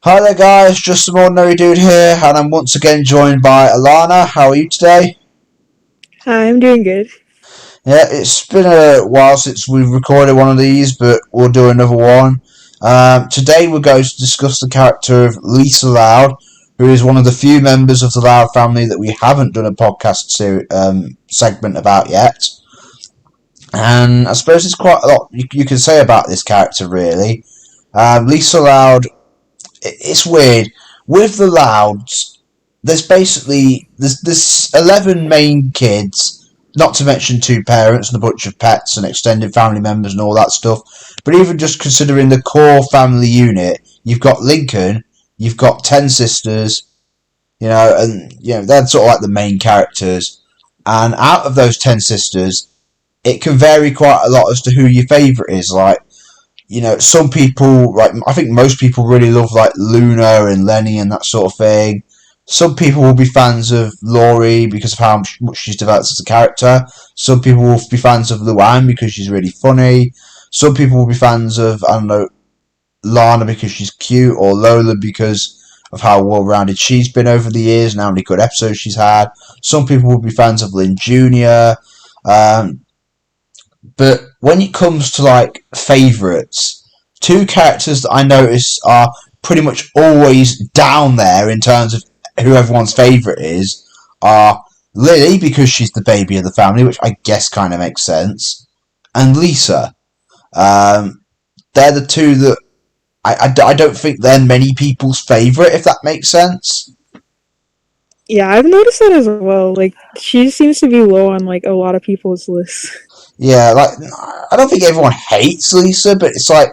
Hi there guys, just some ordinary dude here, and I'm once again joined by Alana. How are you today? Hi, I'm doing good. Yeah, it's been a while since we've recorded one of these, but we'll do another one. Today we're going to discuss the character of Lisa Loud, who is one of the few members of the Loud family that we haven't done a segment about yet. And I suppose there's quite a lot you can say about this character, really. Lisa Loud, it's weird. With the Louds, there's 11 main kids, not to mention two parents and a bunch of pets and extended family members and all that stuff. But even just considering the core family unit, you've got Lincoln, you've got 10 sisters, and they're sort of like the main characters. And out of those 10 sisters, it can vary quite a lot as to who your favourite is. Like, some people, like, I think most people really love, like, Luna and Lenny and that sort of thing. Some people will be fans of Laurie because of how much she's developed as a character. Some people will be fans of Luann because she's really funny. Some people will be fans of, I don't know, Lana because she's cute, or Lola because of how well-rounded she's been over the years and how many good episodes she's had. Some people will be fans of Lynn Jr., but when it comes to like favourites, two characters that I notice are pretty much always down there in terms of who everyone's favourite is are Lily because she's the baby of the family, which I guess kind of makes sense, and Lisa. Um, they're the two that I don't think they're many people's favourite, if that makes sense. Yeah, I've noticed that as well. Like, she seems to be low on like a lot of people's lists. Yeah, like I don't think everyone hates Lisa, but it's like,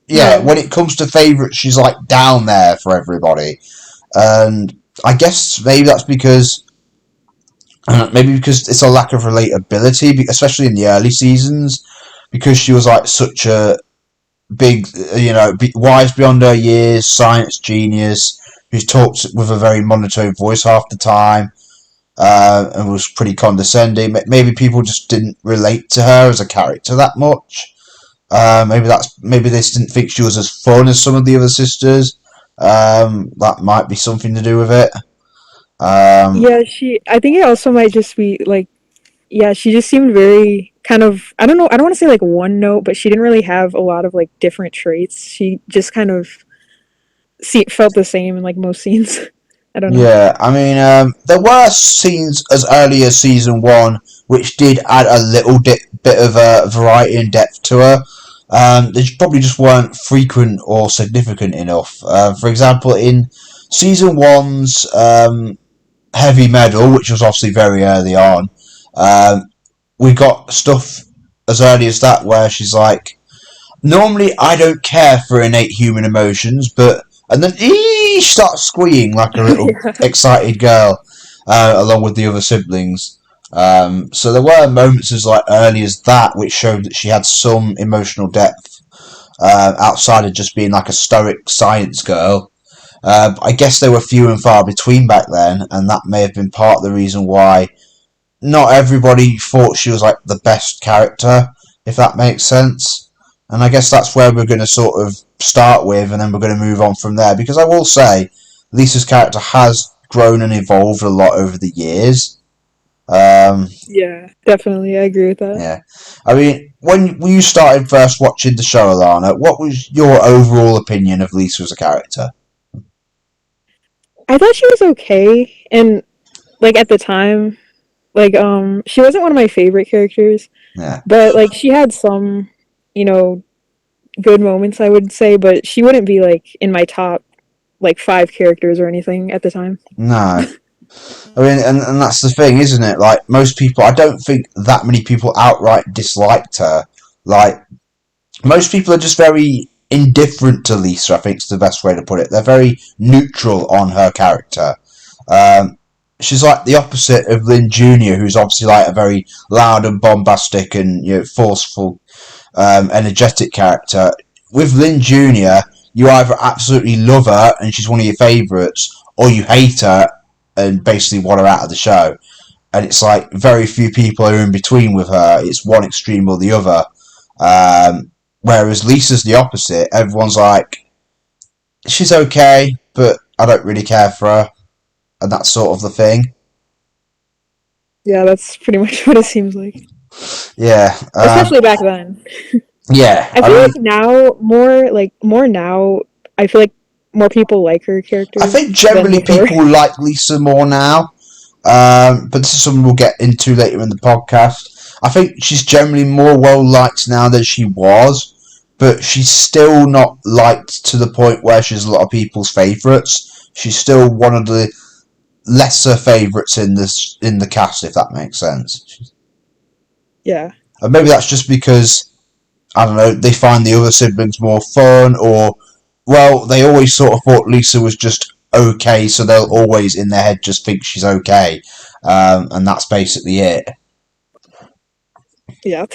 yeah, No. when it comes to favourites, she's like down there for everybody. And I guess maybe because it's a lack of relatability, especially in the early seasons, because she was like such a big, wise beyond her years, science genius who's talked with a very monotone voice half the time. And was pretty condescending. Maybe people just didn't relate to her as a character that much. Maybe they just didn't think she was as fun as some of the other sisters. That might be something to do with it. Um, Yeah, I think it also might just be like, yeah, she just seemed very kind of, I don't know, I don't want to say like one note, but she didn't really have a lot of like different traits. She just kind of felt the same in like most scenes. I don't know. yeah, I mean, there were scenes as early as season one which did add a little bit of variety and depth to her. They probably just weren't frequent or significant enough. For example, in season one's heavy metal, which was obviously very early on, um, we got stuff as early as that where she's like, normally I don't care for innate human emotions, but and then she starts squealing like a little Yeah. excited girl, along with the other siblings. So there were moments as like early as that which showed that she had some emotional depth outside of just being like a stoic science girl. I guess they were few and far between back then, and that may have been part of the reason why not everybody thought she was like the best character, if that makes sense. And I guess that's where we're going to sort of start with, and then we're going to move on from there. Because I will say, Lisa's character has grown and evolved a lot over the years. Um, Yeah, definitely. I agree with that. yeah, I mean, when you started first watching the show, Alana, what was your overall opinion of Lisa as a character? I thought she was okay, and like at the time, like she wasn't one of my favorite characters, Yeah, but like she had some, you know, good moments I would say, but she wouldn't be like in my top like five characters or anything at the time. no. I mean, and that's the thing, isn't it? Like, most people, I don't think that many people outright disliked her. Like, most people are just very indifferent to Lisa, I think is the best way to put it. They're very neutral on her character. Um, she's like the opposite of Lynn Jr., who's obviously like a very loud and bombastic and forceful, energetic character. With Lynn Jr., you either absolutely love her and she's one of your favourites, or you hate her and basically want her out of the show. And it's like very few people are in between with her. It's one extreme or the other. Whereas Lisa's the opposite. Everyone's like, she's okay, but I don't really care for her, and that's sort of the thing. Yeah, that's pretty much what it seems like. Yeah, Especially back then. yeah. I I feel mean, like now, more now, I feel like more people like her I character think than generally before. people like Lisa more now. But this is something we'll get into later in the podcast. I think she's generally more well liked now than she was, but she's still not liked to the point where she's a lot of people's favourites. She's still one of the lesser favourites in the cast, if that makes sense. Yeah. And maybe that's just because I don't know they find the other siblings more fun, or well, they always sort of thought Lisa was just okay, so they'll always in their head just think she's okay, and that's basically it. Yeah.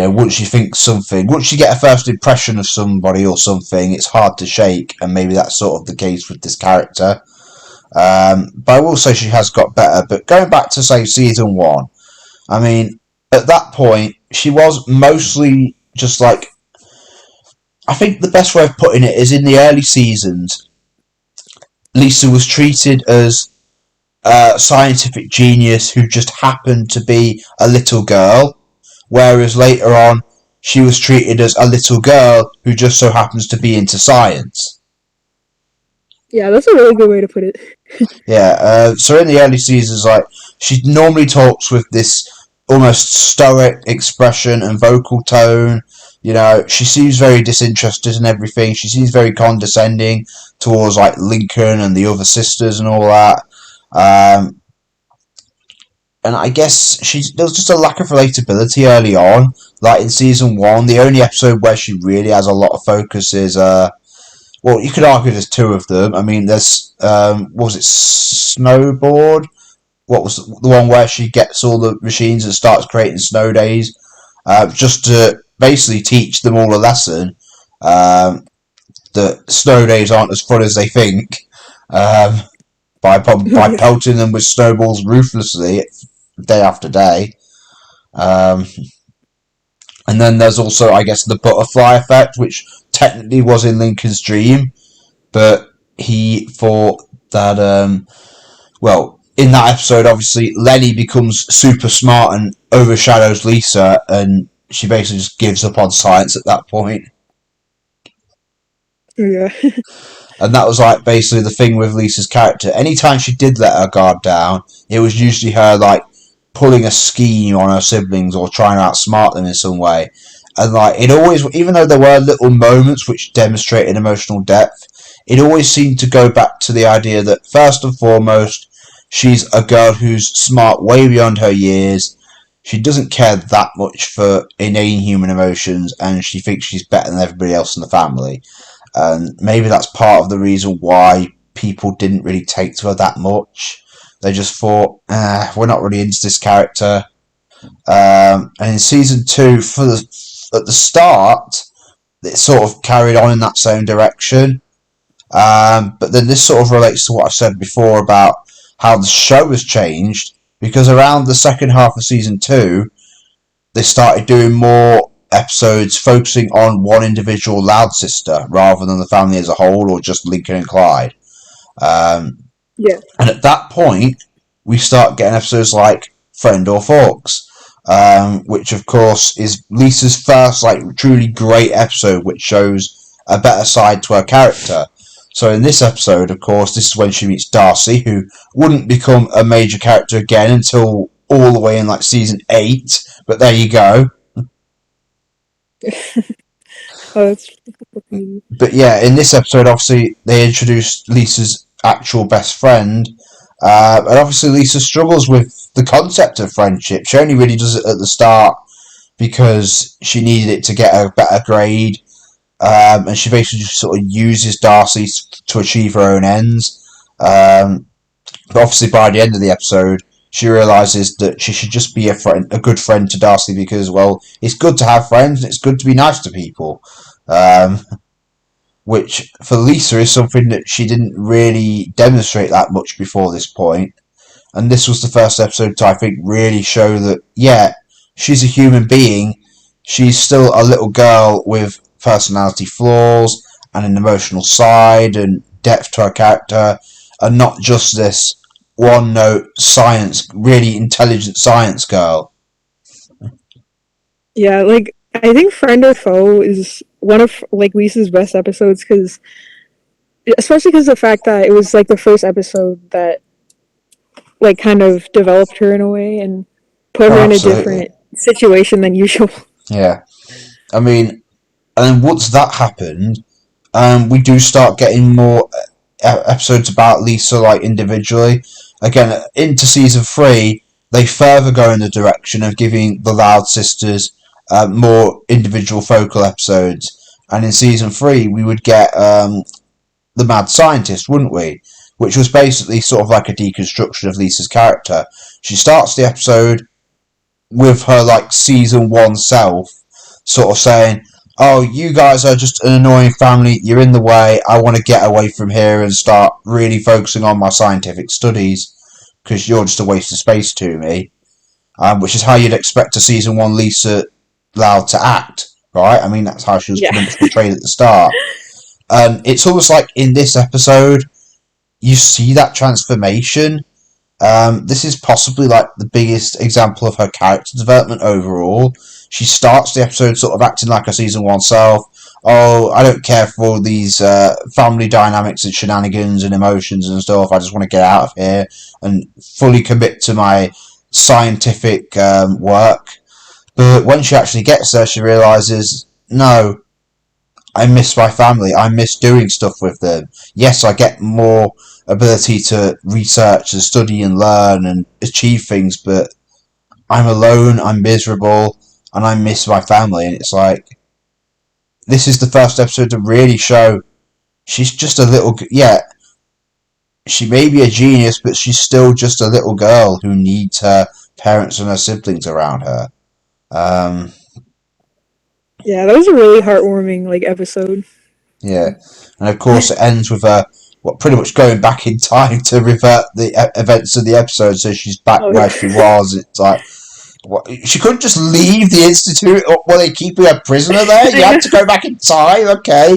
Once you think something, once you get a first impression of somebody or something, it's hard to shake, and maybe that's sort of the case with this character. But I will say she has got better. But going back to say season one, I mean, at that point, she was mostly just like. I think the best way of putting it is in the early seasons, Lisa was treated as a scientific genius who just happened to be a little girl, whereas later on she was treated as a little girl who just so happens to be into science. Yeah, that's a really good way to put it. Yeah, so in the early seasons, like she normally talks with this almost stoic expression and vocal tone. You know, she seems very disinterested in everything. She seems very condescending towards like Lincoln and the other sisters and all that. Um, and I guess there was just a lack of relatability early on. Like in season one, the only episode where she really has a lot of focus is well, you could argue there's two of them. I mean, there's what was it, Snowboard? What was the one where she gets all the machines and starts creating snow days, just to basically teach them all a lesson um, that snow days aren't as fun as they think. Um, Oh by yeah. pelting them with snowballs ruthlessly day after day. Um, and then there's also, I guess, the butterfly effect, which technically was in Lincoln's dream, but he thought that, well, in that episode, obviously, Lenny becomes super smart and overshadows Lisa, and she basically just gives up on science at that point. Oh yeah. And that was like basically the thing with Lisa's character. Anytime she did let her guard down, it was usually her like pulling a scheme on her siblings or trying to outsmart them in some way. And like it always, even though there were little moments which demonstrated emotional depth, it always seemed to go back to the idea that first and foremost, she's a girl who's smart way beyond her years. She doesn't care that much for inane human emotions, and she thinks she's better than everybody else in the family. And maybe that's part of the reason why people didn't really take to her that much. They just thought, we're not really into this character. And in season two, at the start, it sort of carried on in that same direction. But then this sort of relates to what I said before about how the show has changed, because around the second half of season two, they started doing more episodes focusing on one individual Loud sister rather than the family as a whole or just Lincoln and Clyde. Um, Yeah. and at that point, we start getting episodes like Friend or Forks, which of course is Lisa's first like truly great episode, which shows a better side to her character. So in this episode, of course, this is when she meets Darcy, who wouldn't become a major character again until all the way in like season 8. But there you go. Oh, that's crazy. But yeah, in this episode, obviously, they introduced Lisa's actual best friend. And obviously, Lisa struggles with the concept of friendship. She only really does it at the start because she needed it to get a better grade. And she basically just sort of uses Darcy to achieve her own ends. But obviously, by the end of the episode, she realizes that she should just be a good friend to Darcy because, well, it's good to have friends and it's good to be nice to people. Um, which for Lisa is something that she didn't really demonstrate that much before this point. And this was the first episode to, I think, really show that, yeah, she's a human being. She's still a little girl with personality flaws, and an emotional side and depth to her character, and not just this one note science, really intelligent science girl. Yeah, like I think Friend or Foe is one of like Lisa's best episodes because, especially because of the fact that it was like the first episode that like kind of developed her in a way and put Oh, her in a absolutely. different situation than usual. Yeah. I mean, and then once that happened, we do start getting more episodes about Lisa, like individually. Again, into season 3, they further go in the direction of giving the Loud Sisters more individual focal episodes. And in season 3, we would get the Mad Scientist, wouldn't we? Which was basically sort of like a deconstruction of Lisa's character. She starts the episode with her like season 1 self, sort of saying, "Oh, you guys are just an annoying family. You're in the way. I want to get away from here and start really focusing on my scientific studies because you're just a waste of space to me." Which is how you'd expect a season 1 Lisa Loud to act, right? I mean, that's how she was Yeah. pretty much portrayed at the start. It's almost like in this episode, you see that transformation. This is possibly like the biggest example of her character development overall. She starts the episode sort of acting like a season 1 self. Oh, I don't care for all these family dynamics and shenanigans and emotions and stuff. I just want to get out of here and fully commit to my scientific work. But when she actually gets there, she realizes, no, I miss my family. I miss doing stuff with them. Yes, I get more ability to research and study and learn and achieve things, but I'm alone, I'm miserable, and I miss my family. And it's like, this is the first episode to really show she's just a little, yeah, she may be a genius, but she's still just a little girl who needs her parents and her siblings around her. Um, Yeah, that was a really heartwarming like episode. Yeah, and of course it ends with her what pretty much going back in time to revert the events of the episode, so she's back Oh where yeah. she was. It's like what, she couldn't just leave the institute, or were they keeping her prisoner there? You I know. had to go back in time. Okay,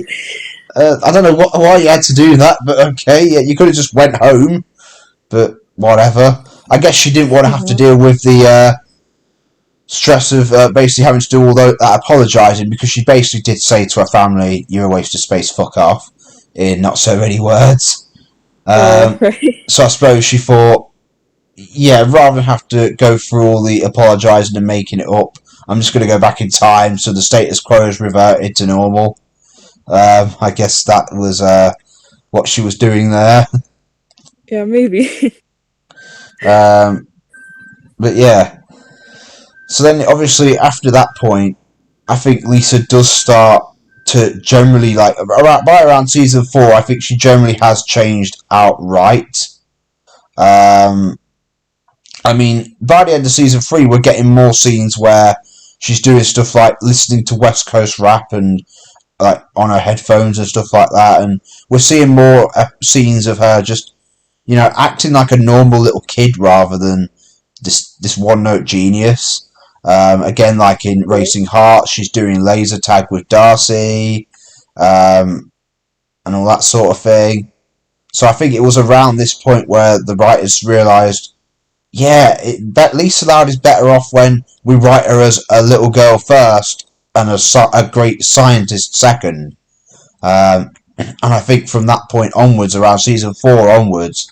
I don't know why you had to do that, but okay, yeah, you could have just went home. But whatever. I guess she didn't want to have to Uh-huh. deal with the stress of basically having to do all that apologising, because she basically did say to her family, "You're a waste of space, fuck off," in not so many words. Oh Um, right. so I suppose she thought, yeah, rather than have to go through all the apologising and making it up, I'm just going to go back in time so the status quo is reverted to normal. I guess that was what she was doing there. Yeah, maybe. Um, but yeah, so then obviously after that point, I think Lisa does start to generally like by around season 4. I think she generally has changed outright. Um, I mean, by the end of season 3, we're getting more scenes where she's doing stuff like listening to West Coast rap and like on her headphones and stuff like that, and we're seeing more scenes of her just acting like a normal little kid rather than this one note genius. Again, like in Right. Racing Heart, she's doing laser tag with Darcy, um, and all that sort of thing. So I think it was around this point where the writers realised, yeah, Lisa Loud is better off when we write her as a little girl first and a great scientist second. And I think from that point onwards, around season 4 onwards,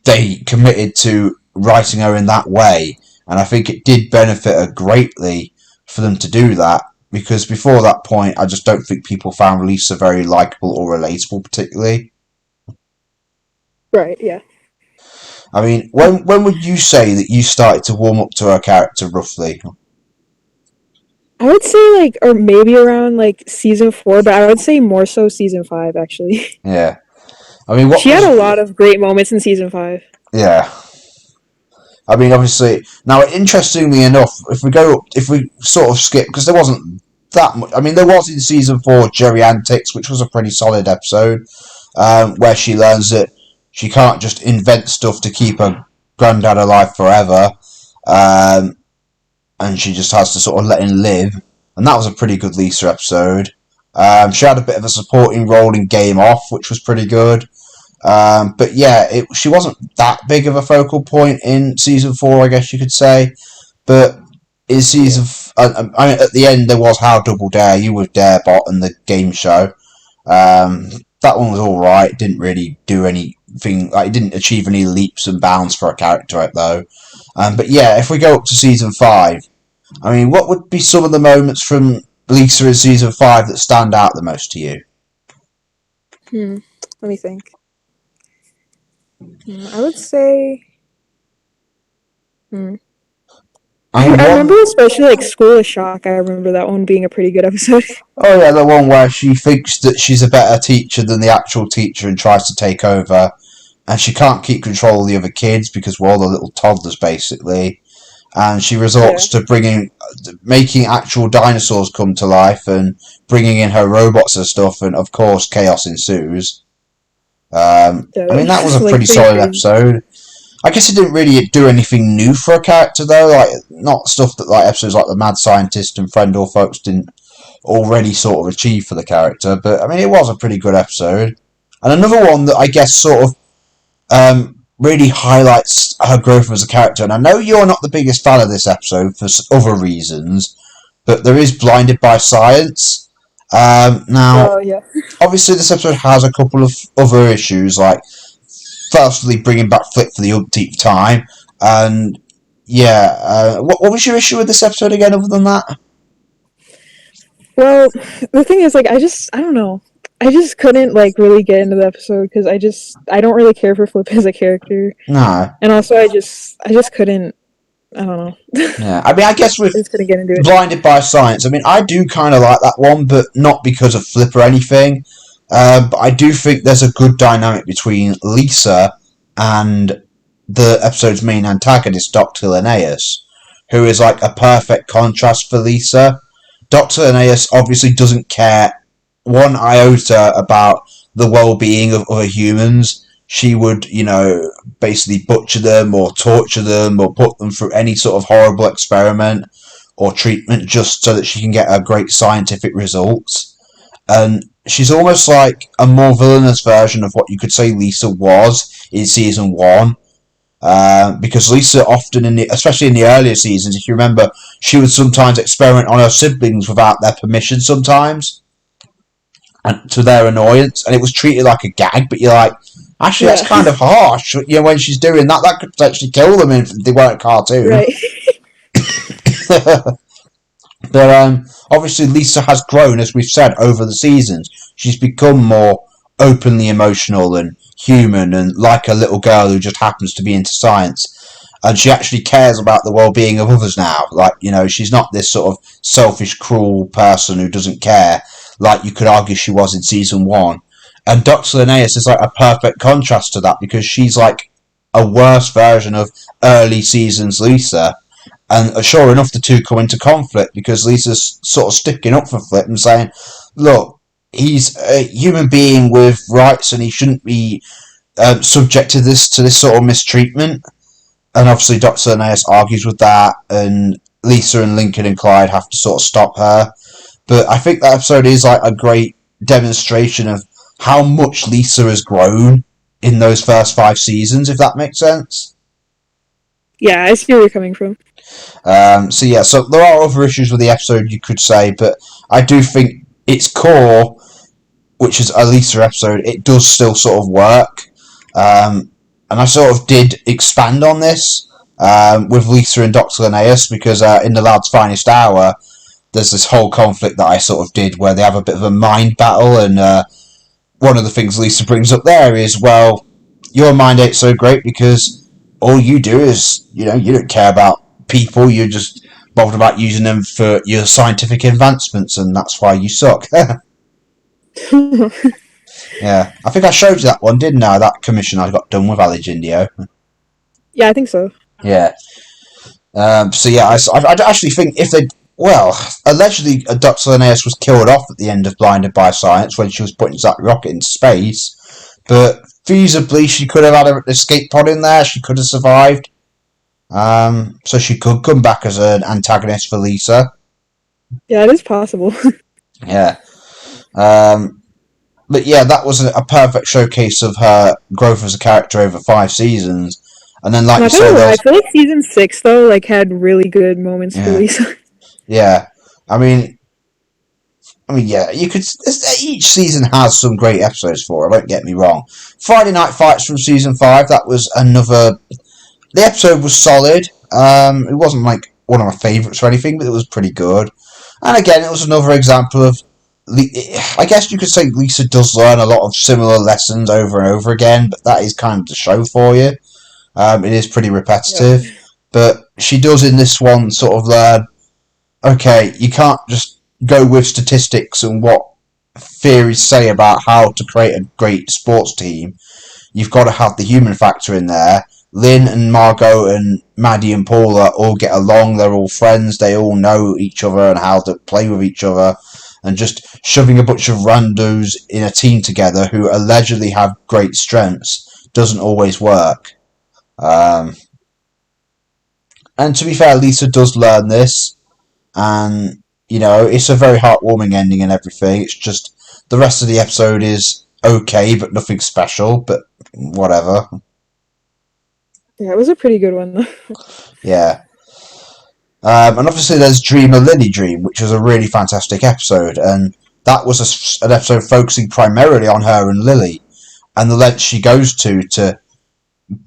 they committed to writing her in that way, and I think it did benefit her greatly for them to do that, because before that point, I just don't think people found Lisa very likable or relatable, particularly. Right. Yeah. I mean, when would you say that you started to warm up to her character roughly? I would say like, or maybe around like season 4, but I would say more so season 5 actually. Yeah, I mean, what She had was a lot of great moments in season 5. yeah. I mean, obviously, now interestingly enough, if we sort of skip, because there wasn't that much. I mean, there was in season 4 Jerry Antics, which was a pretty solid episode, where she learns that she can't just invent stuff to keep her granddad alive forever, and she just has to sort of let him live. And that was a pretty good Lisa episode. She had a bit of a supporting role in Game Off, which was pretty good. But yeah, she wasn't that big of a focal point in season 4, I guess you could say. But in Yeah. season, I mean, at the end there was How Double Dare You with Darebot and the game show. That one was all right. Didn't really do anything. Like, it didn't achieve any leaps and bounds for a character though. But yeah, if we go up to season 5, I mean, what would be some of the moments from Lisa in season 5 that stand out the most to you? Hmm. Let me think. I would say. Hmm. I mean, I remember one especially like School of Shock. I remember that one being a pretty good episode. Oh yeah, the one where she thinks that she's a better teacher than the actual teacher and tries to take over, and she can't keep control of the other kids because we're all the little toddlers basically, and she resorts Yeah. to making actual dinosaurs come to life and bringing in her robots and stuff, and of course chaos ensues. Yeah, I that mean that was was a like pretty pretty solid crazy. episode. I guess it didn't really do anything new for a character though, like not stuff that like episodes like the Mad Scientist and Friend or Folks didn't already sort of achieved for the character. But I mean, it was a pretty good episode. And another one that I guess sort of really highlights her growth as a character. And I know you're not the biggest fan of this episode for other reasons, but there is Blinded by Science. Now, Oh yeah. obviously, this episode has a couple of other issues, like firstly bringing back Flip for the umpteenth time, and yeah, what was your issue with this episode again? Other than that, Well, the thing is, like, I don't know. I just couldn't like really get into the episode because I don't really care for Flip as a character, no. and also I just couldn't. I don't know. Yeah, I mean, I guess with I just couldn't get into it. Blinded by Science, I mean, I do kind of like that one, but not because of Flip or anything. But I do think there's a good dynamic between Lisa and the episode's main antagonist, Dr. Linnaeus, who is like a perfect contrast for Lisa. Dr. Linnaeus obviously doesn't care one iota about the well-being of other humans. She would, basically butcher them or torture them or put them through any sort of horrible experiment or treatment just so that she can get a great scientific results. And she's almost like a more villainous version of what you could say Lisa was in season 1. Because Lisa often, especially in the earlier seasons, if you remember, she would sometimes experiment on her siblings without their permission sometimes, and to their annoyance, and it was treated like a gag. But you're like, actually, that's Yeah. kind of harsh. When she's doing that, that could potentially kill them if they weren't a cartoon. Right. But obviously, Lisa has grown, as we've said, over the seasons. She's become more openly emotional and human, and like a little girl who just happens to be into science. And she actually cares about the well-being of others now. Like, she's not this sort of selfish, cruel person who doesn't care, like you could argue she was in season 1. And Dr. Linnaeus is like a perfect contrast to that because she's like a worse version of early seasons Lisa. And sure enough, the two come into conflict because Lisa's sort of sticking up for Flip and saying, look, he's a human being with rights and he shouldn't be subject to this sort of mistreatment. And obviously, Dr. Linnaeus argues with that, and Lisa and Lincoln and Clyde have to sort of stop her. But I think that episode is like a great demonstration of how much Lisa has grown in those first 5 seasons, if that makes sense. Yeah, I see where you're coming from. So there are other issues with the episode, you could say, but I do think its core, which is a Lisa episode, it does still sort of work. And I sort of did expand on this with Lisa and Dr. Linnaeus because in The Lad's Finest Hour, there's this whole conflict that I sort of did where they have a bit of a mind battle, and one of the things Lisa brings up there is, well, your mind ain't so great because all you do is, you don't care about people, you're just bothered about using them for your scientific advancements, and that's why you suck. Yeah, I think I showed you that one, didn't I? That commission I got done with Ali Jindio. Yeah, I think so. Yeah. So yeah, I actually think if they, well, allegedly Dr. Linnaeus was killed off at the end of Blinded by Science when she was putting that rocket into space, but feasibly she could have had an escape pod in there. She could have survived. So she could come back as an antagonist for Lisa. Yeah, it is possible. Yeah. Um, but yeah, that was a perfect showcase of her growth as a character over 5 seasons. And then, like you Not say, gonna there lie, I was feel like season 6 though like had really good moments for yeah, Lisa. yeah. I mean, yeah, you could. Each season has some great episodes for her. Don't get me wrong. Friday Night Fights from season 5. That was another. The episode was solid. It wasn't like one of my favourites or anything, but it was pretty good. And again, it was another example of. I guess you could say Lisa does learn a lot of similar lessons over and over again, but that is kind of the show for you. It is pretty Yeah. repetitive, but she does in this one sort of learn. Okay, you can't just go with statistics and what theories say about how to create a great sports team. You've got to have the human factor in there. Lynn and Margot and Maddie and Paula all get along. They're all friends. They all know each other and how to play with each other. And just shoving a bunch of randos in a team together who allegedly have great strengths doesn't always work. Um, and to be fair, Lisa does learn this. And, it's a very heartwarming ending and everything. It's just the rest of the episode is okay, but nothing special, but whatever. Yeah, it was a pretty good one though. Yeah. And obviously there's Dream a Lily Dream, which was a really fantastic episode, and that was an episode focusing primarily on her and Lily, and the lengths she goes to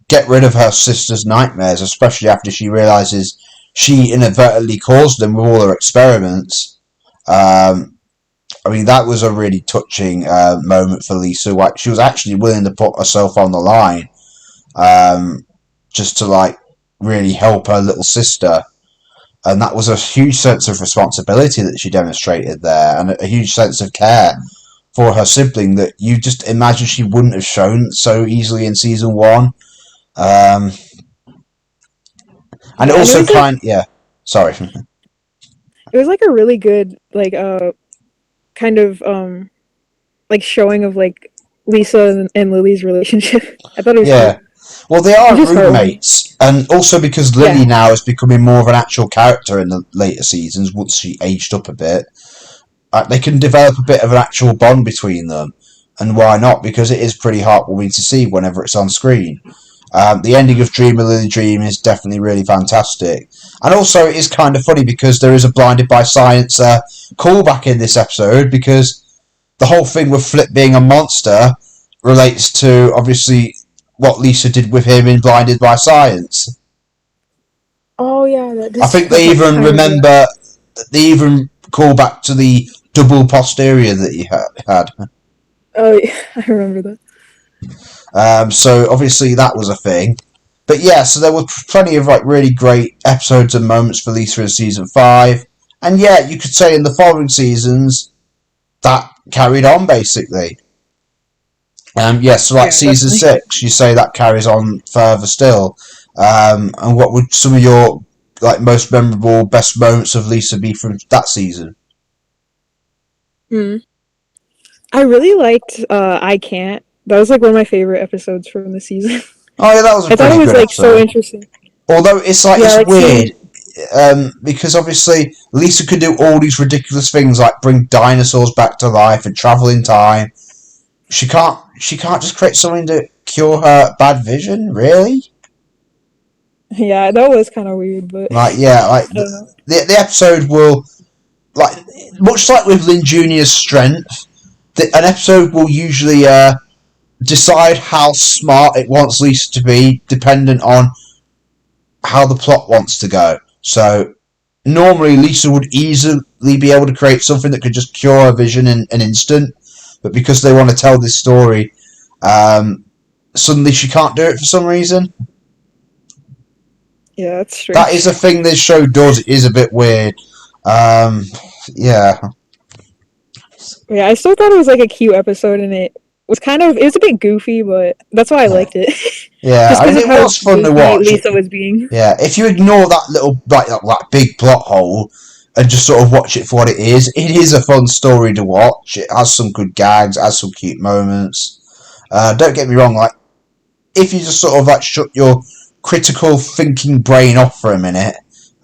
get rid of her sister's nightmares, especially after she realises she inadvertently caused them with all her experiments. I mean, that was a really touching moment for Lisa. Like, she was actually willing to put herself on the line, just to really help her little sister. And that was a huge sense of responsibility that she demonstrated there, and a huge sense of care for her sibling that you just imagine she wouldn't have shown so easily in season 1. Um, and it Yeah, and also yeah, sorry. it was like a really good like kind of like showing of like Lisa and Lily's relationship. I thought it was cute. Yeah. Well, they And are just heartwarming. roommates, and also because Yeah. Lily now is becoming more of an actual character in the later seasons once she aged up a bit. They can develop a bit of an actual bond between them, and why not? Because it is pretty heartwarming to see whenever it's on screen. The ending of Dream a Lily Dream is definitely really fantastic, and also it is kind of funny because there is a Blinded by Science callback in this episode because the whole thing with Flip being a monster relates to obviously what Lisa did with him in Blinded by Science. Oh yeah, that I just think they even I remember that. remember, they even call back to the double posterior that he had. Oh yeah, I remember that. So obviously that was a thing. But yeah, so there were plenty of really great episodes and moments for Lisa in season 5. And yeah, you could say in the following seasons that carried on basically. So like Yeah, season definitely. 6, you say that carries on further still. And what would some of your most memorable, best moments of Lisa be from that season? Mm. I really liked I Can't. That was like one of my favorite episodes from the season. Oh yeah, that was a I thought it pretty was good like so episode. interesting. Although it's Yeah, it's like weird, seeing because obviously Lisa could do all these ridiculous things like bring dinosaurs back to life and travel in time. She can't. She can't just create something to cure her bad vision, really. yeah, that was kind of weird, but Yeah, I don't know. the episode will like much like with Lynn Junior's strength. An episode will usually decide how smart it wants Lisa to be, dependent on how the plot wants to go. So normally Lisa would easily be able to create something that could just cure her vision in an instant, but because they want to tell this story, suddenly she can't do it for some reason. Yeah, that's That is a strange. thing this show does. It is a bit weird. Um, yeah, Yeah, I still thought it was like a cute episode, and it was a bit goofy, but that's why I yeah, liked it. yeah. Just I because mean, of it how was fun to goofy watch. Lisa was being. Yeah, if you ignore that little that big plot hole and just sort of watch it for what it is a fun story to watch. It has some good gags, has some cute moments. Don't get me wrong, if you just sort of shut your critical thinking brain off for a minute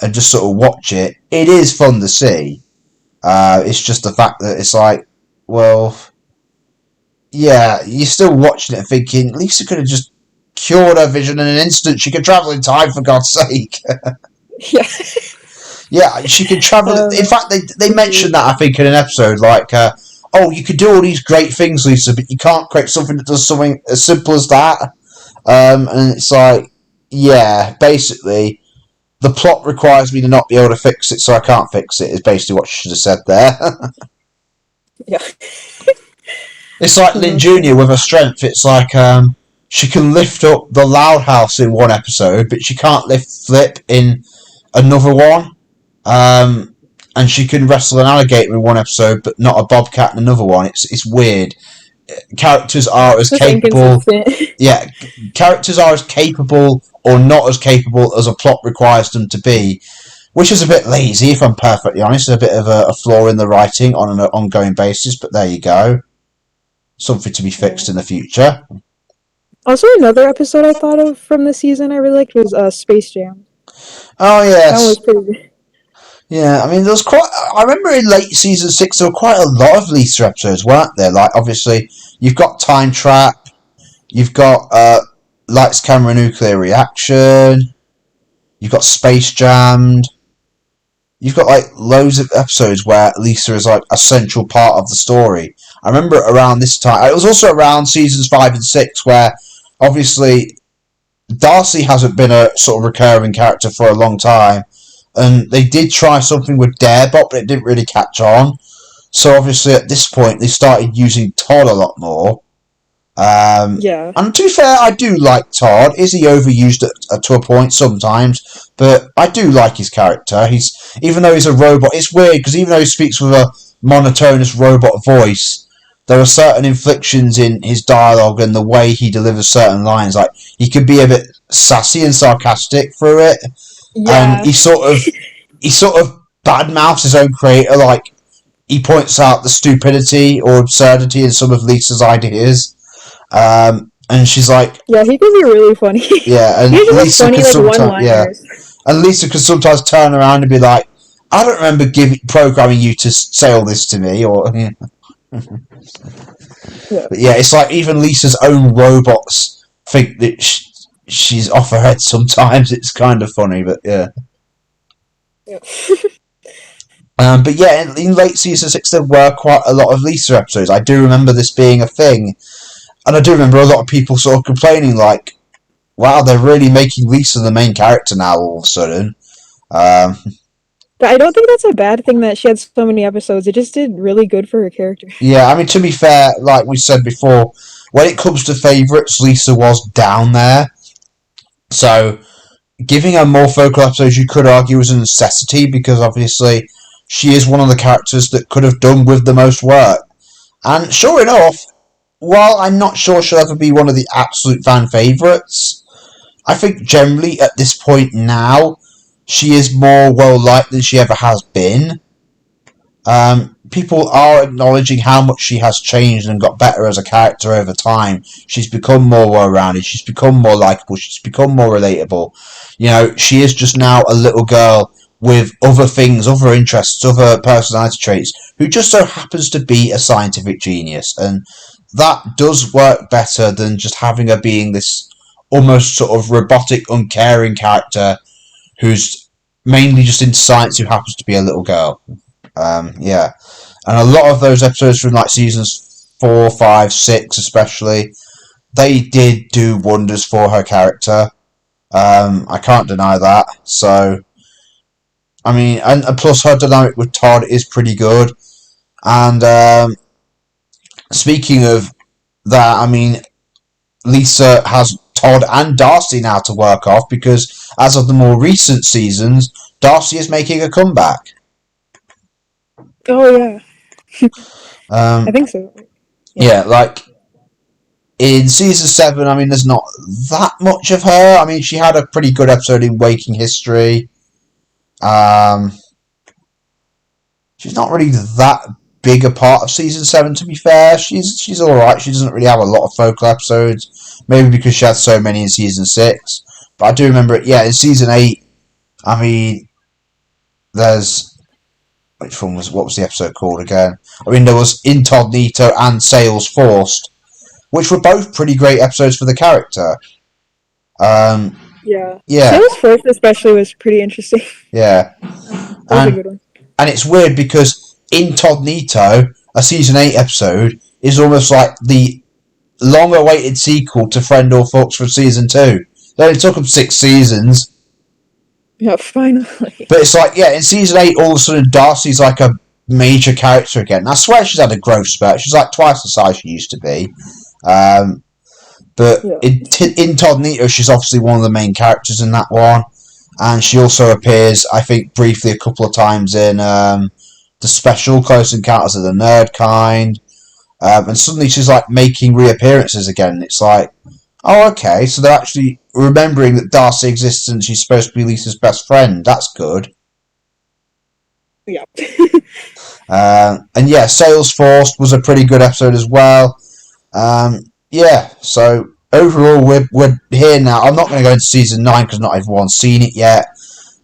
and just sort of watch it, it is fun to see. It's just the fact that it's well, yeah, you're still watching it thinking Lisa could have just cured her vision in an instant. She could travel in time, for God's sake. Yeah. Yeah, she can travel. I don't In know. fact, they Agreed. mentioned that, I think, in an episode, like, oh, you could do all these great things, Lisa, but you can't create something that does something as simple as that. And it's like, yeah, basically, the plot requires me to not be able to fix it, so I can't fix it. Is basically what she should have said there. Yeah. It's like Oh, Lynn that's Junior funny. with her strength. It's like she can lift up the Loud House in one episode, but she can't lift Flip in another one. Um, and she can wrestle an alligator in one episode, but not a bobcat in another one. It's weird. Characters are as It's just capable. inconsistent. Yeah, characters are as capable or not as capable as a plot requires them to be, which is a bit lazy, if I'm perfectly honest. A bit of a flaw in the writing on an ongoing basis, but there you go. Something to be fixed Yeah. in the future. Also, another episode I thought of from the season I really liked was Space Jam. Oh That one yes, was pretty good. yeah. I mean, there was quite. I remember in late season 6 there were quite a lot of Lisa episodes, weren't there? Like obviously you've got Time Trap, you've got Lights, Camera, Nuclear Reaction, you've got Space Jammed. You've got like loads of episodes where Lisa is like a central part of the story. I remember around this time. It was also around seasons 5 and 6 where obviously Darcy hasn't been a sort of recurring character for a long time, and they did try something with Darebot, but it didn't really catch on. So obviously at this point they started using Todd a lot more. Yeah. And to be fair, I do like Todd. Is he overused to a point sometimes? But I do like his character. He's even though he's a robot. It's weird because even though he speaks with a monotonous robot voice, there are certain inflections in his dialogue and the way he delivers certain lines. Like he could be a bit sassy and sarcastic through it, and Yeah. he sort of badmouths his own creator. Like he points out the stupidity or absurdity in some of Lisa's ideas. And she's like, Yeah, he could be really funny. yeah, He and just has Lisa funny, could like, sometimes, yeah, one-liners. and Lisa could sometimes turn around and be like, I don't remember programming you to say all this to me, or yeah. Yeah. But yeah, it's like even Lisa's own robots think that she's off her head sometimes. It's kind of funny, but yeah. Yeah. But yeah, in late season 6 there were quite a lot of Lisa episodes. I do remember this being a thing, and I do remember a lot of people sort of complaining like, wow, they're really making Lisa the main character now all of a sudden. Um, But I don't think that's a bad thing that she had so many episodes. It just did really good for her character. yeah, I mean, to be fair, like we said before, when it comes to favourites, Lisa was down there. So giving her more focal episodes, you could argue, was a necessity because obviously she is one of the characters that could have done with the most work. And sure enough, while I'm not sure she'll ever be one of the absolute fan favourites, I think generally at this point now, she is more well liked than she ever has been. People are acknowledging how much she has changed and got better as a character over time. She's become more well-rounded. She's become more likable. She's become more relatable. You know, she is just now a little girl with other things, other interests, other personality traits, who just so happens to be a scientific genius. And that does work better than just having her being this almost sort of robotic, uncaring character who's mainly just into science who happens to be a little girl. Yeah, and a lot of those episodes from like seasons 4, 5, 6, especially, they did do wonders for her character. I can't deny that. So, I mean, and plus her dynamic with Todd is pretty good. And speaking of that, I mean, Lisa has Todd and Darcy now to work off because as of the more recent seasons, Darcy is making a comeback. Oh, yeah. I Um, think so. Yeah. yeah, like in season 7, I mean, there's not that much of her. I mean, she had a pretty good episode in Waking History. Um, she's not really that big a part of season 7, to be fair. She's all right. She doesn't really have a lot of focal episodes, maybe because she had so many in season 6. But I do remember it. Yeah, in season 8, I mean, there's which one was, what was the episode called again? I mean, there was Incognito and Sales Forced, which were both pretty great episodes for the character. Um, Yeah. yeah, Sales Force especially was pretty interesting. yeah. That was a And good one. and it's weird because Incognito, a season 8 episode, is almost like the long-awaited sequel to Friend or Fox from season 2. It only took them 6 seasons, Yeah, finally. but it's like, yeah, in season 8, all of a sudden Darcy's like a major character again. And I swear she's had a growth spurt. She's like twice the size she used to be. Um, but Yeah. in Todd Nito, she's obviously one of the main characters in that one. And she also appears, I think, briefly a couple of times in the special Close Encounters of the Nerd Kind. And suddenly she's like making reappearances again. It's like, oh, okay, so they're actually remembering that Darcy exists and she's supposed to be Lisa's best friend. That's good. Yeah. And yeah, Sales Force was a pretty good episode as well. Yeah, so overall, we're here now. I'm not going to go into season 9 because not everyone's seen it yet.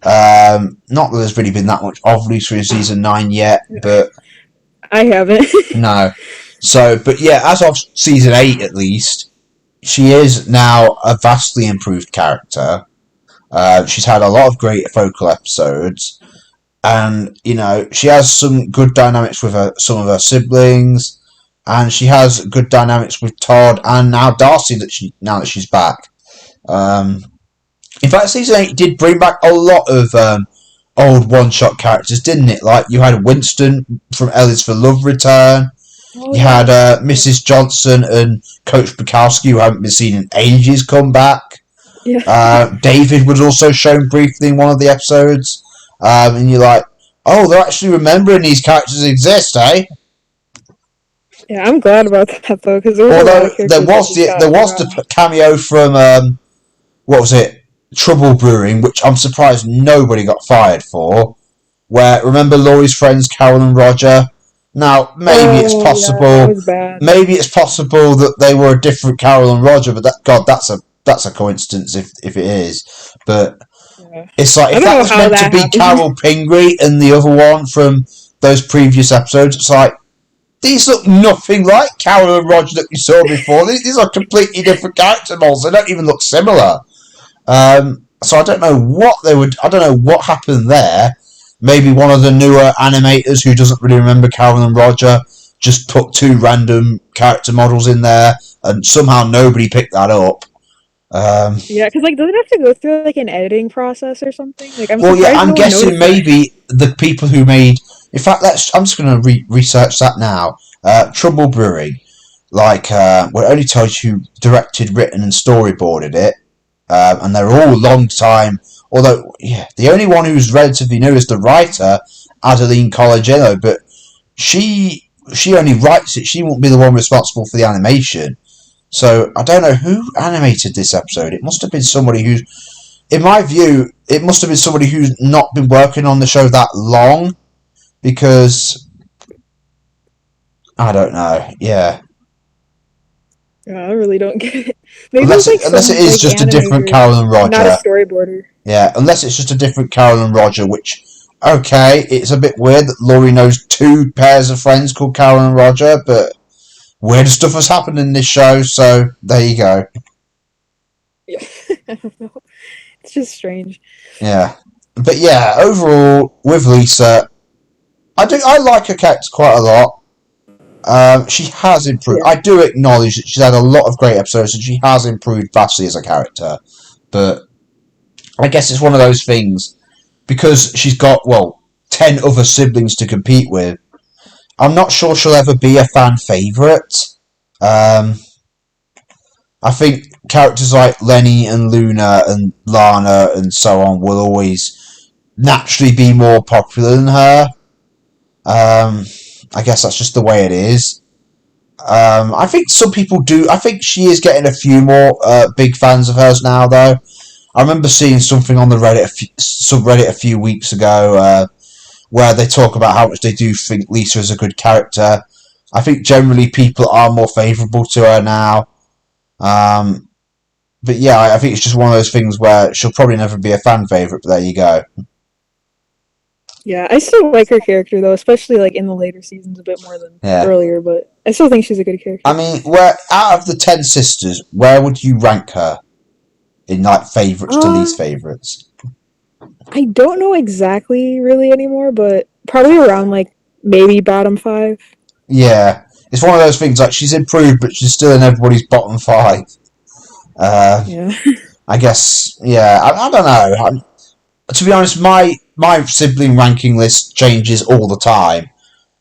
Not that there's really been that much of Lisa in season 9 yet, but I haven't. no. So, but yeah, as of season 8 at least, she is now a vastly improved character. She's had a lot of great focal episodes, and you know she has some good dynamics with some of her siblings, and she has good dynamics with Todd and now Darcy now that she's back. In fact, season 8 did bring back a lot of old one-shot characters, didn't it? Like you had Winston from Ellis for Love return. Oh, You had Mrs. Johnson and Coach Bukowski, who haven't been seen in ages, come back. Yeah. David was also shown briefly in one of the episodes. And you're like, oh, they're actually remembering these characters exist, eh? Yeah, I'm glad about that though, because there was a lot Although of characters there was the cameo from what was it, Trouble Brewing, which I'm surprised nobody got fired for. Where remember Laurie's friends Carol and Roger. Now maybe it's possible. Yeah, that was bad. Maybe it's possible that they were a different Carol and Roger, but that's a coincidence if it is. But Yeah. it's like if that was meant to be Carol Pingree and the other one from those previous episodes, it's like these look nothing like Carol and Roger that we saw before. These are completely different character models. They don't even look similar. So I don't know what they would. I don't know what happened there. Maybe one of the newer animators who doesn't really remember Carol and Roger just put 2 random character models in there, and somehow nobody picked that up. Yeah, because like, does it have to go through like an editing process or something? Like, I'm well, surprised yeah, I'm no guessing maybe the people who made. In fact, I'm just going to research that now. Trouble Brewing, like, well, it only tells you who directed, written, and storyboarded it, and they're all long time. Although, yeah, the only one who's relatively new is the writer, Adeline Colagino, but she only writes it. She won't be the one responsible for the animation. So I don't know who animated this episode. It must have been somebody who's, in my view, it must have been somebody who's not been working on the show that long, because I don't know. Yeah. Yeah, I really don't get it. Maybe Unless it's like unless it is like just a different animator, Carol and not a Roger. storyboarder. Yeah, unless it's just a different Carol and Roger, which, okay, it's a bit weird that Laurie knows 2 pairs of friends called Carol and Roger, but weird stuff has happened in this show, so there you go. Yeah, I don't know. It's just strange. Yeah. But yeah, overall, with Lisa, I like her character quite a lot. She has improved. Yeah. I do acknowledge that she's had a lot of great episodes and she has improved vastly as a character. But I guess it's one of those things, because she's got, 10 other siblings to compete with. I'm not sure she'll ever be a fan favourite. I think characters like Lenny and Luna and Lana and so on will always naturally be more popular than her. I guess that's just the way it is. I think some people do. I think she is getting a few more big fans of hers now, though. I remember seeing something on the subreddit a few weeks ago where they talk about how much they do think Lisa is a good character. I think generally people are more favourable to her now. But yeah, I think it's just one of those things where she'll probably never be a fan favourite, but there you go. Yeah, I still like her character though, especially like in the later seasons a bit more than Yeah. earlier. But I still think she's a good I character. mean, where out of the 10 sisters, where would you rank her in like favourites to Uh, least favourites? I don't know exactly really anymore, but probably around like maybe bottom five. Yeah, it's one of those things like she's improved, but she's still in everybody's bottom five. Uh, Yeah, I guess, yeah. I don't know. To be honest, my sibling ranking list changes all the time.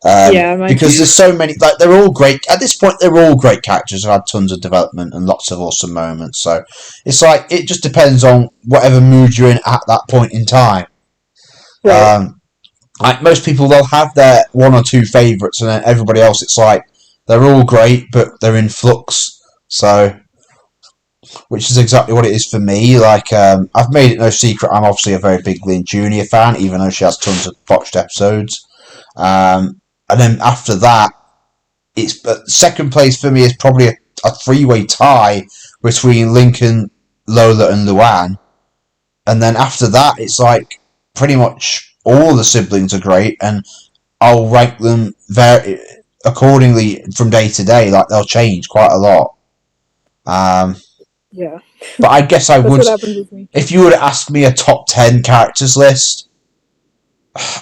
yeah, mine Because too. there's so many, like they're all great. At this point, they're all great characters. Have had tons of development and lots of awesome moments. So it's like it just depends on whatever mood you're in at that point in time. Right. Um, like most people, they'll have their one or two favourites, and then everybody else, it's like they're all great, but they're in flux. So, which is exactly what it is for me. Like, I've made it no secret, I'm obviously a very big Lynn Junior fan, even though she has tons of botched episodes. And then after that, it's second place for me is probably a three-way tie between Lincoln, Lola, and Luann. And then after that, it's like pretty much all the siblings are great, and I'll rank them very accordingly from day to day. Like they'll change quite a lot. Um, Yeah, but I guess I that's would, what happens with me. if you were to ask me a top 10 characters list,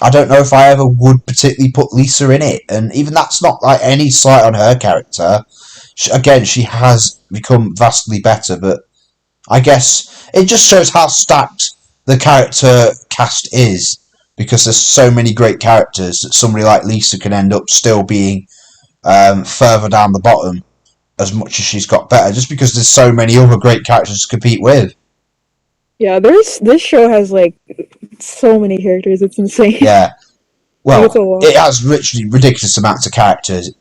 I don't know if I ever would particularly put Lisa in it. And even that's not like any slight on her character. Again, she has become vastly better, but I guess it just shows how stacked the character cast is, because there's so many great characters that somebody like Lisa can end up still being further down the bottom as much as she's got better, just because there's so many other great characters to compete with. Yeah, there's this show has like so many characters. It's insane. Yeah, Like it's well, a lot. it has literally ridiculous amounts of characters.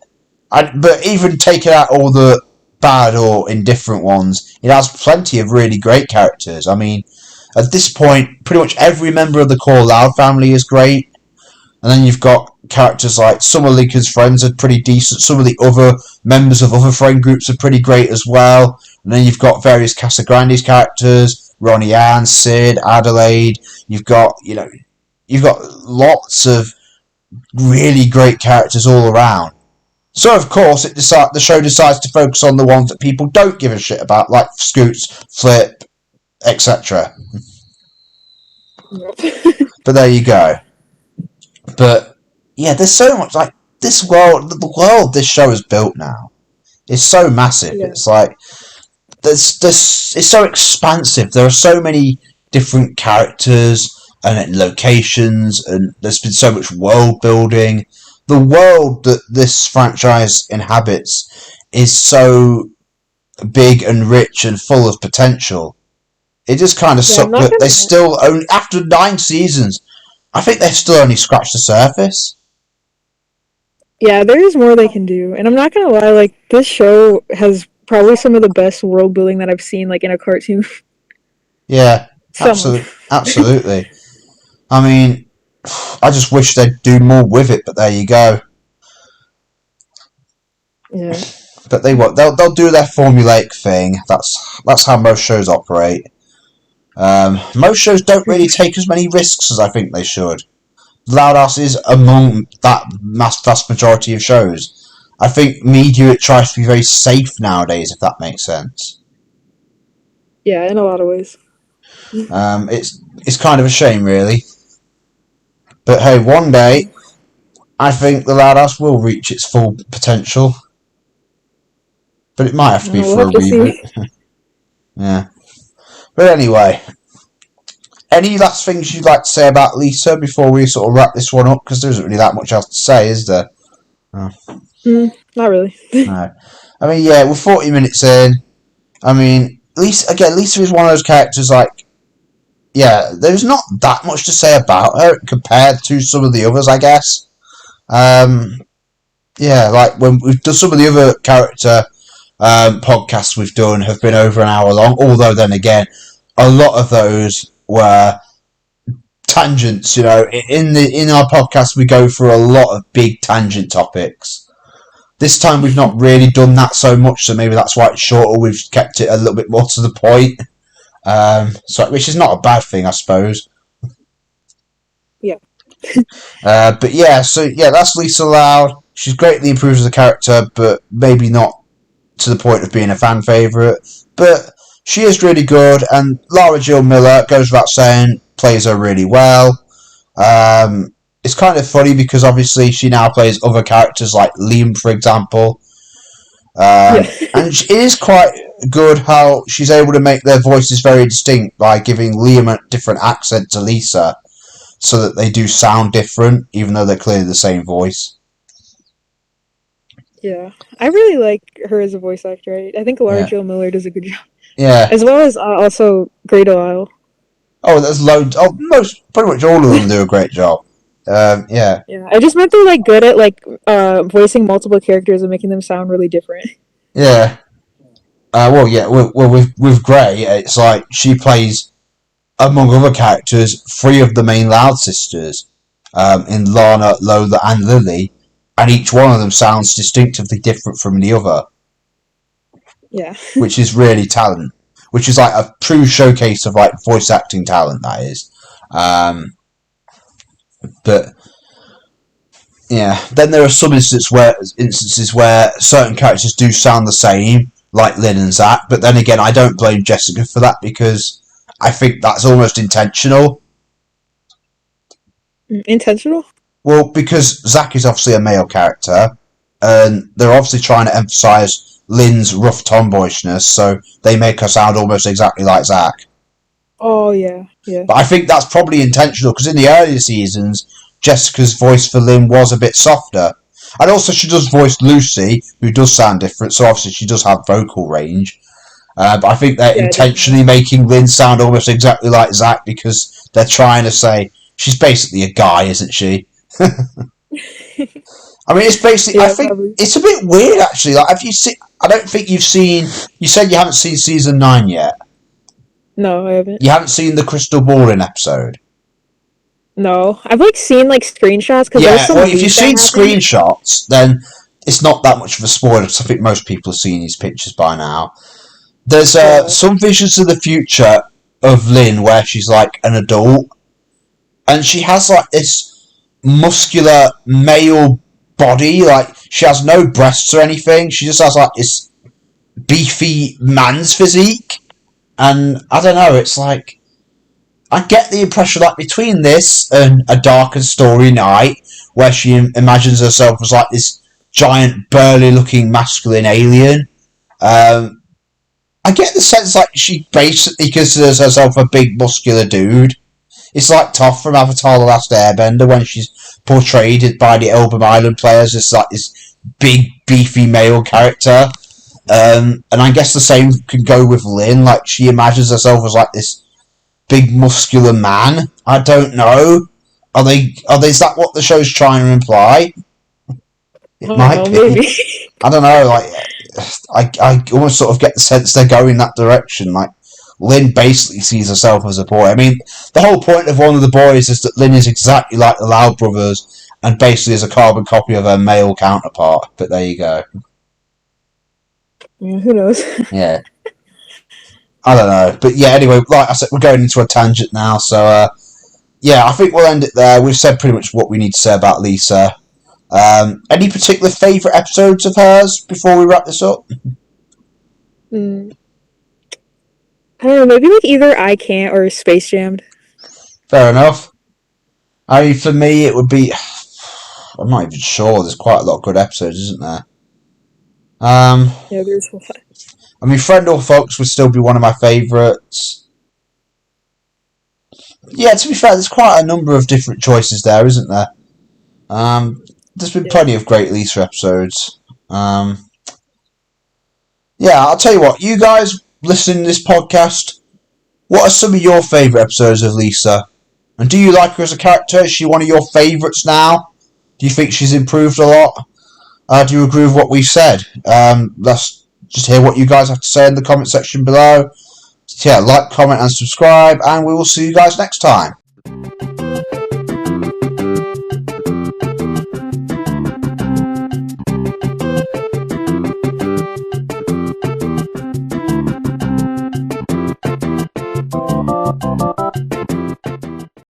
But even taking out all the bad or indifferent ones, it has plenty of really great characters. I mean, at this point, pretty much every member of the Core Loud family is great. And then you've got characters like some of Lincoln's friends are pretty decent. Some of the other members of other friend groups are pretty great as well. And then you've got various Casagrande's characters, Ronnie Ann, Sid, Adelaide. You've got lots of really great characters all around. So of course, the show decides to focus on the ones that people don't give a shit about, like Scoots, Flip, etc. But there you go. But yeah, there's so much like this world. The world this show is built now is so massive. Yeah, It's like there's it's so expansive. There are so many different characters and locations, and there's been so much world building. The world that this franchise inhabits is so big and rich and full of potential. It just kind of yeah. I'm sucked not that they gonna. still only after 9 seasons. I think they've still only scratched the surface. Yeah, there is more they can do, and I'm not gonna lie. Like this show has probably some of the best world building that I've seen, like in a cartoon. Yeah, Some of. absolutely. I mean, I just wish they'd do more with it, but there you go. Yeah. But they what they'll do their formulaic thing. That's how most shows operate. Most shows don't really take as many risks as I think they should. Loud Ass is among that vast majority of shows. I think media tries to be very safe nowadays, if that makes sense. Yeah, in a lot of ways. It's kind of a shame, really. But hey, one day I think the Loud Ass will reach its full potential. But it might have to be We'll for have a to reboot. see. Yeah. But anyway, any last things you'd like to say about Lisa before we sort of wrap this one up? Because there isn't really that much else to say, is there? Oh, Not really. no. I mean, yeah, we're 40 minutes in. I mean, Lisa is one of those characters like, yeah, there's not that much to say about her compared to some of the others, I guess. Um, yeah, like when we've done some of the other character podcasts we've done have been over an hour long. Although then again, a lot of those were tangents. In our podcast we go through a lot of big tangent topics. This time we've not really done that so much, so maybe that's why it's shorter. We've kept it a little bit more to the point, which is not a bad thing, I suppose. Yeah. But yeah, so yeah, that's Lisa Loud. She's greatly improved as a character, but maybe not to the point of being a fan favourite. But she is really good, and Lara Jill Miller, goes without saying, plays her really well. It's kind of funny because obviously she now plays other characters like Liam, for example. Yeah. And it is quite good how she's able to make their voices very distinct by giving Liam a different accent to Lisa, so that they do sound different, even though they're clearly the same voice. Yeah. I really like her as a voice actor. I think Laura Yeah. Jill Miller does a good job. Yeah. As well as also Great Lyle. Oh, there's loads. Oh, pretty much all of them do a great job. Yeah. Yeah. I just meant they're like good at like voicing multiple characters and making them sound really different. Yeah. Well, yeah. Well, with Grey, it's like she plays, among other characters, three of the main Loud sisters, in Lana, Lola, and Lily, and each one of them sounds distinctively different from the other, Yeah. which is really talent. Which is like a true showcase of like voice acting talent. That is. But yeah, then there are some instances where certain characters do sound the same, like Lynn and Zach. But then again, I don't blame Jessica for that because I think that's almost intentional. Intentional? Well, because Zach is obviously a male character, and they're obviously trying to emphasise Lynn's rough tomboyishness, so they make her sound almost exactly like Zach. Oh, yeah. Yeah. But I think that's probably intentional, because in the earlier seasons, Jessica's voice for Lynn was a bit softer. And also she does voice Lucy, who does sound different, so obviously she does have vocal range. But I think they're intentionally making Lynn sound almost exactly like Zach, because they're trying to say, she's basically a guy, isn't she? I mean, it's basically. Yeah, I think probably. it's a bit weird, actually. Like, have you seen? I don't think you've seen. You said you haven't seen season 9 yet. No, I haven't. You haven't seen the Crystal Balling episode. No, I've like seen like screenshots because there's Yeah, some. well, if you've seen that happened. screenshots, then it's not that much of a spoiler, because I think most people have seen these pictures by now. There's Yeah. some visions of the future of Lynn where she's like an adult, and she has like this muscular male body. Like, she has no breasts or anything. She just has like this beefy man's physique. And I don't know, it's like, I get the impression that between this and A Dark and Stormy Night, where she imagines herself as like this giant, burly looking masculine alien, I get the sense like she basically considers herself a big muscular dude. It's like Toph from Avatar: The Last Airbender, when she's portrayed by the Elbum Island players as like this big, beefy male character. And I guess the same can go with Lynn. Like, she imagines herself as like this big, muscular man. I don't know. Are they? Is that what the show's trying to imply? It Oh might no, be. maybe. I don't know. Like, I almost sort of get the sense they're going that direction. Like, Lynn basically sees herself as a boy. I mean, the whole point of one of the boys is that Lynn is exactly like the Loud brothers, and basically is a carbon copy of her male counterpart. But there you go. Yeah, who knows? Yeah. I don't know. But yeah, anyway, like I said, we're going into a tangent now, so yeah, I think we'll end it there. We've said pretty much what we need to say about Lisa. Any particular favourite episodes of hers before we wrap this up? I don't know, maybe like either I Can't or Space Jammed. Fair enough. I mean, for me, it would be. I'm not even sure. There's quite a lot of good episodes, isn't there? Yeah, there's a lot. I mean, Friend or Folks would still be one of my favourites. Yeah, to be fair, there's quite a number of different choices there, isn't there? There's been plenty of great Lisa episodes. Yeah, I'll tell you what, you guys listening to this podcast, what are some of your favourite episodes of Lisa? And do you like her as a character? Is she one of your favourites now? Do you think she's improved a lot? Do you agree with what we've said? Let's just hear what you guys have to say in the comment section below. So yeah, like, comment and subscribe, and we will see you guys next time.